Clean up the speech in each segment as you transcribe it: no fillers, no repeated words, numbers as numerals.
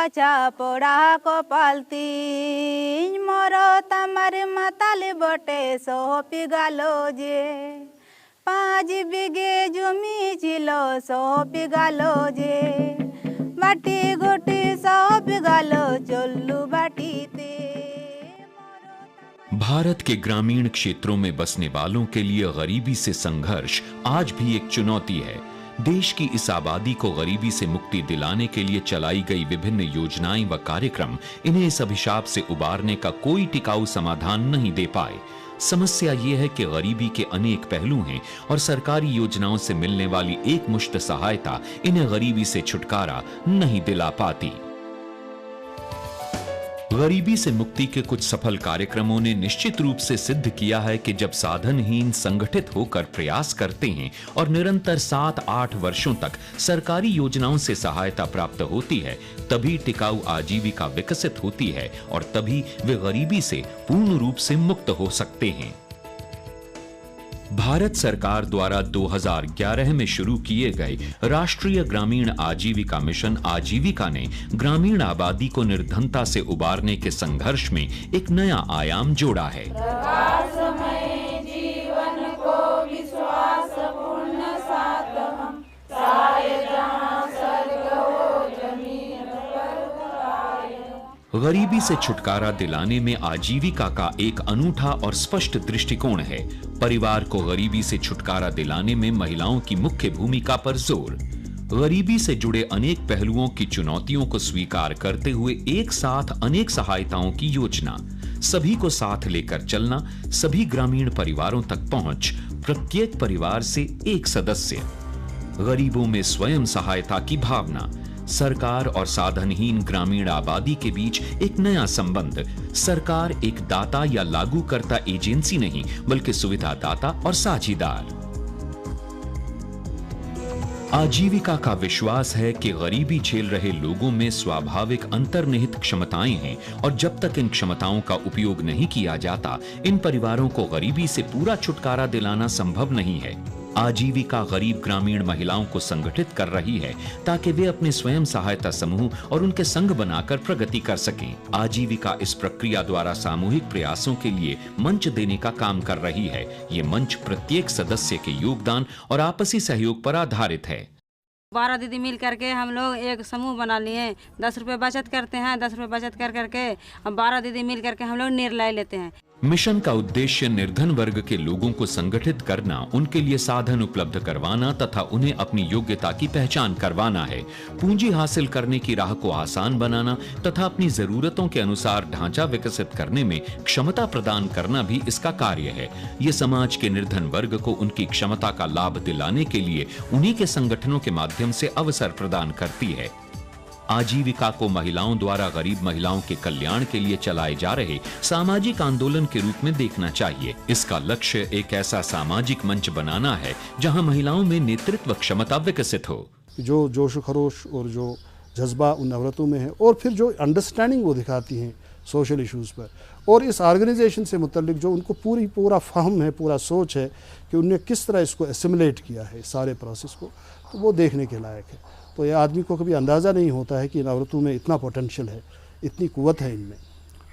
बाचा पोड़ा को पालती मोरो तमर मतल बटे सो पिगालो जे 5 बिघे जमी चिलो सो पिगालो जे बाटी गोटी सो पिगालो चोल्लू बाटी ते। भारत के ग्रामीण क्षेत्रों में बसने वालों के लिए गरीबी से संघर्ष आज भी एक चुनौती है। देश की इस आबादी को गरीबी से मुक्ति दिलाने के लिए चलाई गई विभिन्न योजनाएं व कार्यक्रम इन्हें इस अभिशाप से उबारने का कोई टिकाऊ समाधान नहीं दे पाए। समस्या ये है कि गरीबी के अनेक पहलू हैं और सरकारी योजनाओं से मिलने वाली एक मुश्त सहायता इन्हें गरीबी से छुटकारा नहीं दिला पाती। गरीबी से मुक्ति के कुछ सफल कार्यक्रमों ने निश्चित रूप से सिद्ध किया है कि जब साधनहीन संगठित होकर प्रयास करते हैं और निरंतर 7-8 वर्षों तक सरकारी योजनाओं से सहायता प्राप्त होती है, तभी टिकाऊ आजीविका विकसित होती है और तभी वे गरीबी से पूर्ण रूप से मुक्त हो सकते हैं। भारत सरकार द्वारा 2011 में शुरू किए गए राष्ट्रीय ग्रामीण आजीविका मिशन आजीविका ने ग्रामीण आबादी को निर्धनता से उबारने के संघर्ष में एक नया आयाम जोड़ा है। गरीबी से छुटकारा दिलाने में आजीविका का एक अनूठा और स्पष्ट दृष्टिकोण है। परिवार को गरीबी से छुटकारा दिलाने में महिलाओं की मुख्य भूमिका पर जोर। गरीबी से जुड़े अनेक पहलुओं की चुनौतियों को स्वीकार करते हुए एक साथ अनेक सहायताओं की योजना, सभी को साथ लेकर चलना, सभी ग्रामीण परिवारों तक पहुंच, प्रत्येक परिवार से एक सदस्य, गरीबों में स्वयं सहायता की भावना, सरकार और साधनहीन ग्रामीण आबादी के बीच एक नया संबंध। सरकार एक दाता या लागूकर्ता एजेंसी नहीं बल्कि सुविधादाता और साझीदार। आजीविका का विश्वास है कि गरीबी झेल रहे लोगों में स्वाभाविक अंतर्निहित क्षमताएं हैं और जब तक इन क्षमताओं का उपयोग नहीं किया जाता, इन परिवारों को गरीबी से पूरा छुटकारा दिलाना संभव नहीं है। आजीविका गरीब ग्रामीण महिलाओं को संगठित कर रही है ताकि वे अपने स्वयं सहायता समूह और उनके संघ बनाकर प्रगति कर सकें। आजीविका इस प्रक्रिया द्वारा सामूहिक प्रयासों के लिए मंच देने का काम कर रही है। ये मंच प्रत्येक सदस्य के योगदान और आपसी सहयोग पर आधारित है। 12 दीदी मिल करके हम लोग एक समूह बना लिए, 10 रुपये बचत करते हैं। 10 रुपये बचत कर करके हम 12 दीदी मिल करके हम लोग निर्णय लेते हैं। मिशन का उद्देश्य निर्धन वर्ग के लोगों को संगठित करना, उनके लिए साधन उपलब्ध करवाना तथा उन्हें अपनी योग्यता की पहचान करवाना है। पूंजी हासिल करने की राह को आसान बनाना तथा अपनी जरूरतों के अनुसार ढांचा विकसित करने में क्षमता प्रदान करना भी इसका कार्य है। ये समाज के निर्धन वर्ग को उनकी क्षमता का लाभ दिलाने के लिए उन्हीं के संगठनों के माध्यम से अवसर प्रदान करती है। आजीविका को महिलाओं द्वारा गरीब महिलाओं के कल्याण के लिए चलाए जा रहे सामाजिक आंदोलन के रूप में देखना चाहिए। इसका लक्ष्य एक ऐसा सामाजिक मंच बनाना है जहां महिलाओं में नेतृत्व क्षमता विकसित हो। जो जोश खरोश और जो जज्बा उन औरतों में है और फिर जो अंडरस्टैंडिंग वो दिखाती हैं सोशल इश्यूज़ पर, और इस ऑर्गेनाइजेशन से मुतल्लिक जो उनको पूरा फहम है, पूरा सोच है कि उनने किस तरह इसको एसिमुलेट किया है सारे प्रोसेस को, तो वो देखने के लायक है। तो ये आदमी को कभी अंदाज़ा नहीं होता है कि इन औरतों में इतना पोटेंशियल है, इतनी कुव्वत है इनमें।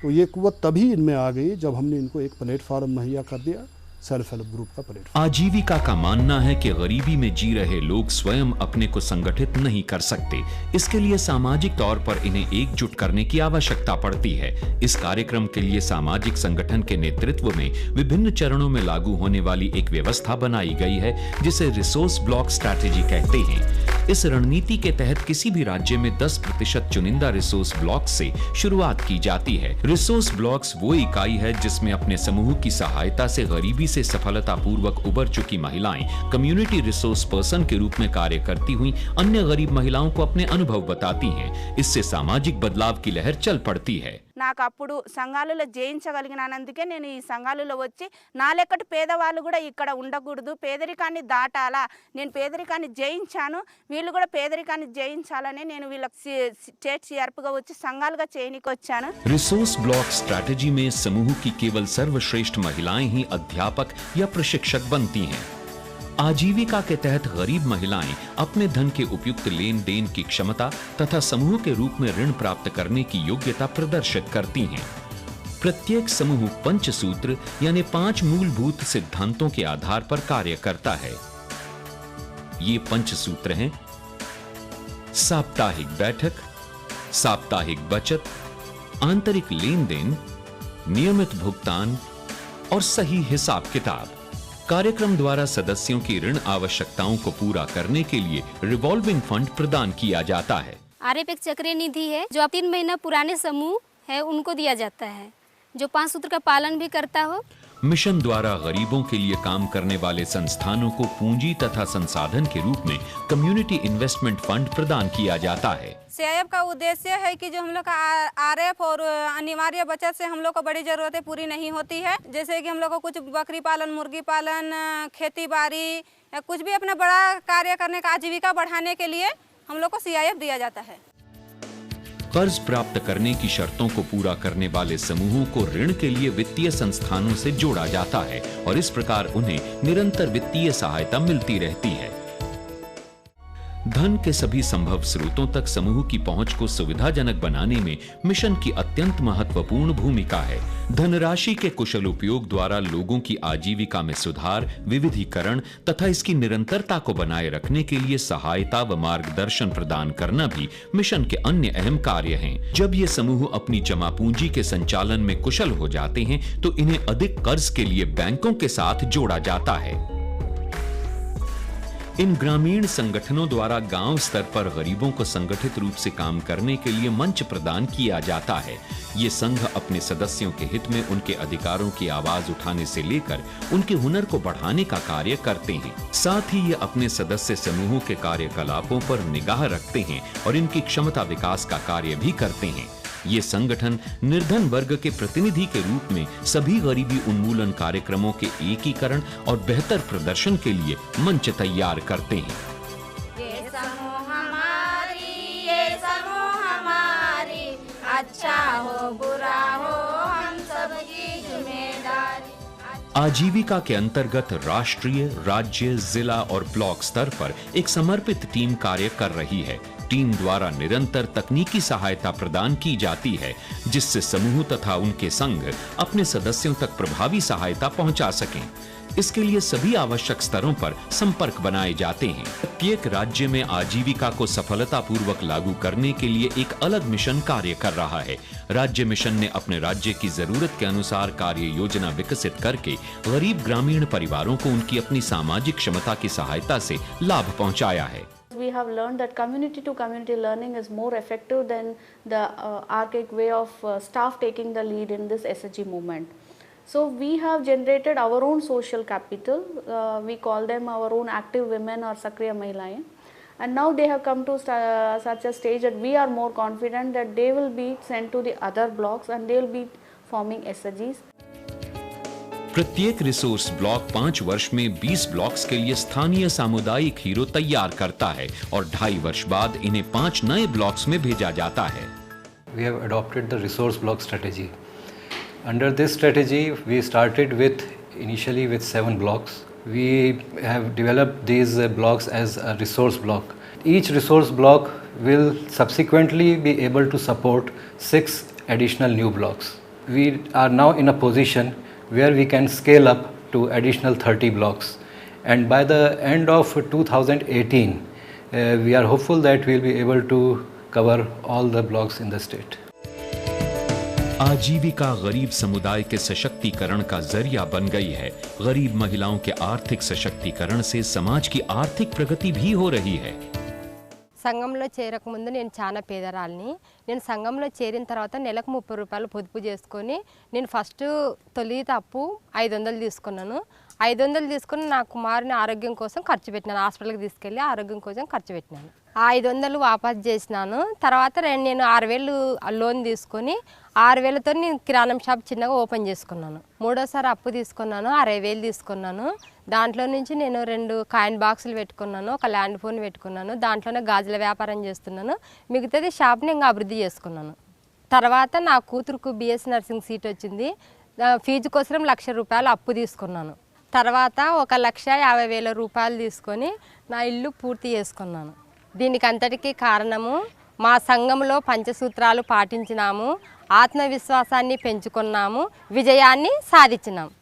तो ये कुव्वत तभी इनमें आ गई जब हमने इनको एक प्लेटफॉर्म मुहैया कर दिया, सेल्फ हेल्प ग्रुप का प्लेटफॉर्म। आजीविका का मानना है कि गरीबी में जी रहे लोग स्वयं अपने को संगठित नहीं कर सकते। इसके लिए सामाजिक तौर पर इन्हें एकजुट करने की आवश्यकता पड़ती है। इस कार्यक्रम के लिए सामाजिक संगठन के नेतृत्व में विभिन्न चरणों में लागू होने वाली एक व्यवस्था बनाई गई है जिसे रिसोर्स ब्लॉक स्ट्रैटेजी कहते हैं। इस रणनीति के तहत किसी भी राज्य में 10% चुनिंदा रिसोर्स ब्लॉक से शुरुआत की जाती है। रिसोर्स ब्लॉक्स वो इकाई है जिसमें अपने समूह की सहायता से गरीबी से सफलतापूर्वक उबर चुकी महिलाएं कम्युनिटी रिसोर्स पर्सन के रूप में कार्य करती हुई अन्य गरीब महिलाओं को अपने अनुभव बताती हैं। इससे सामाजिक बदलाव की लहर चल पड़ती है। నాకు అప్పుడు సంఘాలలో జయించగలిగినందుకే నేను ఈ సంఘాలలో వచ్చి నా లెక్కటి పేదవాళ్ళు కూడా ఇక్కడ ఉండకూడదు, పేదరికాన్ని దాటాలా, నేను పేదరికాన్ని జయించాను, వీళ్ళు కూడా పేదరికాన్ని జయించాలని నేను వీళ్ళకి స్టేట్ సిఆర్పీగా వచ్చి సంఘాలుగా చేయనికి వచ్చాను। रिसोर्स ब्लॉक स्ट्रैटेजी में समूह की केवल सर्वश्रेष्ठ महिलाएं ही अध्यापक या प्रशिक्षक बनती हैं। आजीविका के तहत गरीब महिलाएं अपने धन के उपयुक्त लेन देन की क्षमता तथा समूह के रूप में ऋण प्राप्त करने की योग्यता प्रदर्शित करती हैं। प्रत्येक समूह पंचसूत्र यानी 5 मूलभूत सिद्धांतों के आधार पर कार्य करता है। ये पंचसूत्र हैं: साप्ताहिक बैठक, साप्ताहिक बचत, आंतरिक लेन देन, नियमित भुगतान और सही हिसाब किताब। कार्यक्रम द्वारा सदस्यों की ऋण आवश्यकताओं को पूरा करने के लिए रिवॉल्विंग फंड प्रदान किया जाता है। आरएफ एक चक्रीय निधि है जो 3 महीना पुराने समूह है उनको दिया जाता है, जो 5 सूत्र का पालन भी करता हो। मिशन द्वारा गरीबों के लिए काम करने वाले संस्थानों को पूंजी तथा संसाधन के रूप में कम्युनिटी इन्वेस्टमेंट फंड प्रदान किया जाता है। सीआईएफ का उद्देश्य है कि जो हम लोग का आरएफ और अनिवार्य बचत से हम लोग को बड़ी ज़रूरतें पूरी नहीं होती है, जैसे कि हम लोग को कुछ बकरी पालन, मुर्गी पालन, खेती बाड़ी या कुछ भी अपना बड़ा कार्य करने का आजीविका बढ़ाने के लिए हम लोग को सीआईएफ दिया जाता है। कर्ज प्राप्त करने की शर्तों को पूरा करने वाले समूहों को ऋण के लिए वित्तीय संस्थानों से जोड़ा जाता है और इस प्रकार उन्हें निरंतर वित्तीय सहायता मिलती रहती है। धन के सभी संभव स्रोतों तक समूह की पहुंच को सुविधाजनक बनाने में मिशन की अत्यंत महत्वपूर्ण भूमिका है। धनराशि के कुशल उपयोग द्वारा लोगों की आजीविका में सुधार, विविधीकरण तथा इसकी निरंतरता को बनाए रखने के लिए सहायता व मार्गदर्शन प्रदान करना भी मिशन के अन्य अहम कार्य हैं। जब ये समूह अपनी जमा पूंजी के संचालन में कुशल हो जाते हैं तो इन्हें अधिक कर्ज के लिए बैंकों के साथ जोड़ा जाता है। इन ग्रामीण संगठनों द्वारा गांव स्तर पर गरीबों को संगठित रूप से काम करने के लिए मंच प्रदान किया जाता है। ये संघ अपने सदस्यों के हित में उनके अधिकारों की आवाज उठाने से लेकर उनके हुनर को बढ़ाने का कार्य करते हैं। साथ ही ये अपने सदस्य समूहों के कार्यकलापों पर निगाह रखते हैं और इनकी क्षमता विकास का कार्य भी करते हैं। ये संगठन निर्धन वर्ग के प्रतिनिधि के रूप में सभी गरीबी उन्मूलन कार्यक्रमों के एकीकरण और बेहतर प्रदर्शन के लिए मंच तैयार करते हैं। ये समूह हमारी, अच्छा हो बुरा हो हम सबकी जिम्मेदारी। आजीविका के अंतर्गत राष्ट्रीय, राज्य, जिला और ब्लॉक स्तर पर एक समर्पित टीम कार्य कर रही है। टीम द्वारा निरंतर तकनीकी सहायता प्रदान की जाती है जिससे समूह तथा उनके संघ अपने सदस्यों तक प्रभावी सहायता पहुंचा सकें। इसके लिए सभी आवश्यक स्तरों पर संपर्क बनाए जाते हैं। प्रत्येक राज्य में आजीविका को सफलतापूर्वक लागू करने के लिए एक अलग मिशन कार्य कर रहा है। राज्य मिशन ने अपने राज्य की जरूरत के अनुसार कार्य योजना विकसित करके गरीब ग्रामीण परिवारों को उनकी अपनी सामाजिक क्षमता की सहायता से लाभ पहुंचाया है। We have learned that community to community learning is more effective than the archaic way of staff taking the lead in this SHG movement. So we have generated our own social capital. We call them our own active women or Sakriya Mahilayen. And now they have come to such a stage that we are more confident that they will be sent to the other blocks and they will be forming SHGs. प्रत्येक resource block 5 वर्ष में 20 blocks के लिए स्थानीय सामुदायिक hero तैयार करता है और 2.5 वर्ष बाद इन्हें 5 नए ब्लॉक्स में भेजा जाता है। We have adopted the resource block strategy. Under this strategy, we started initially with 7 blocks. We have developed these blocks as a resource block. Each resource block will subsequently be able to support 6 additional new blocks. We are now in a position where we can scale up to additional 30 blocks, and by the end of 2018 we are hopeful that we will be able to cover all the blocks in the state. आजीविका गरीब समुदाय के सशक्तिकरण का जरिया बन गई है। गरीब महिलाओं के आर्थिक सशक्तिकरण से समाज की आर्थिक प्रगति भी हो रही है। సంఘంలో చేరకముందు నేను చాలా పేదరాల్ని. నేను సంఘంలో చేరిన తర్వాత నెలకు 30 రూపాయలు పొదుపు చేసుకొని నేను ఫస్ట్ తొలిత అప్పు 500 తీసుకున్నాను. 500 తీసుకుని నా కుమారుని ఆరోగ్యం కోసం ఖర్చు పెట్టినాను. హాస్పిటల్కి తీసుకెళ్ళి ఆరోగ్యం కోసం ఖర్చు పెట్టినాను. ఆ 500 వాపస్ చేసినాను. తర్వాత నేను 6000 లోన్ తీసుకొని 6000తో నేను కిరాణం షాప్ చిన్నగా ఓపెన్ చేసుకున్నాను. మూడోసారి అప్పు తీసుకున్నాను, 60000 తీసుకున్నాను. దాంట్లో నుంచి నేను 2 కాయిన్ బాక్సులు పెట్టుకున్నాను, ఒక ల్యాండ్ ఫోన్ పెట్టుకున్నాను. దాంట్లోనే గాజుల వ్యాపారం చేస్తున్నాను. మిగతాది షాప్ని ఇంకా అభివృద్ధి చేసుకున్నాను. తర్వాత నా కూతురుకు బిఎస్సి నర్సింగ్ సీట్ వచ్చింది. ఫీజు కోసం 1,00,000 రూపాయలు అప్పు తీసుకున్నాను. తర్వాత 1,50,000 రూపాయలు తీసుకొని నా ఇల్లు పూర్తి చేసుకున్నాను. దీనికి అంతటికీ కారణము మా సంఘంలో పంచసూత్రాలు పాటించినాము, ఆత్మవిశ్వాసాన్ని పెంచుకున్నాము, విజయాన్ని సాధించినాము.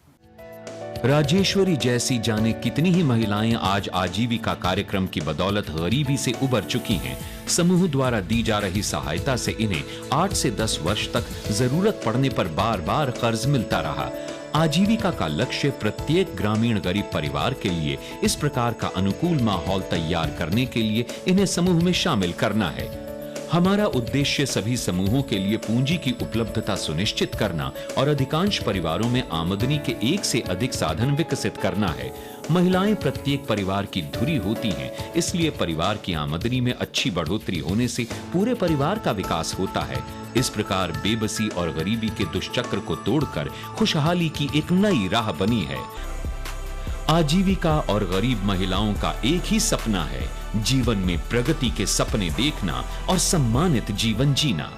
राजेश्वरी जैसी जाने कितनी ही महिलाएं आज आजीविका कार्यक्रम की बदौलत गरीबी से उबर चुकी हैं। समूह द्वारा दी जा रही सहायता से इन्हें 8 से 10 वर्ष तक जरूरत पड़ने पर बार बार कर्ज मिलता रहा। आजीविका का लक्ष्य प्रत्येक ग्रामीण गरीब परिवार के लिए इस प्रकार का अनुकूल माहौल तैयार करने के लिए इन्हें समूह में शामिल करना है। हमारा उद्देश्य सभी समूहों के लिए पूंजी की उपलब्धता सुनिश्चित करना और अधिकांश परिवारों में आमदनी के एक से अधिक साधन विकसित करना है। महिलाएं प्रत्येक परिवार की धुरी होती हैं, इसलिए परिवार की आमदनी में अच्छी बढ़ोतरी होने से पूरे परिवार का विकास होता है। इस प्रकार बेबसी और गरीबी के दुष्चक्र को तोड़कर खुशहाली की एक नई राह बनी है। आजीविका और गरीब महिलाओं का एक ही सपना है, जीवन में प्रगति के सपने देखना और सम्मानित जीवन जीना।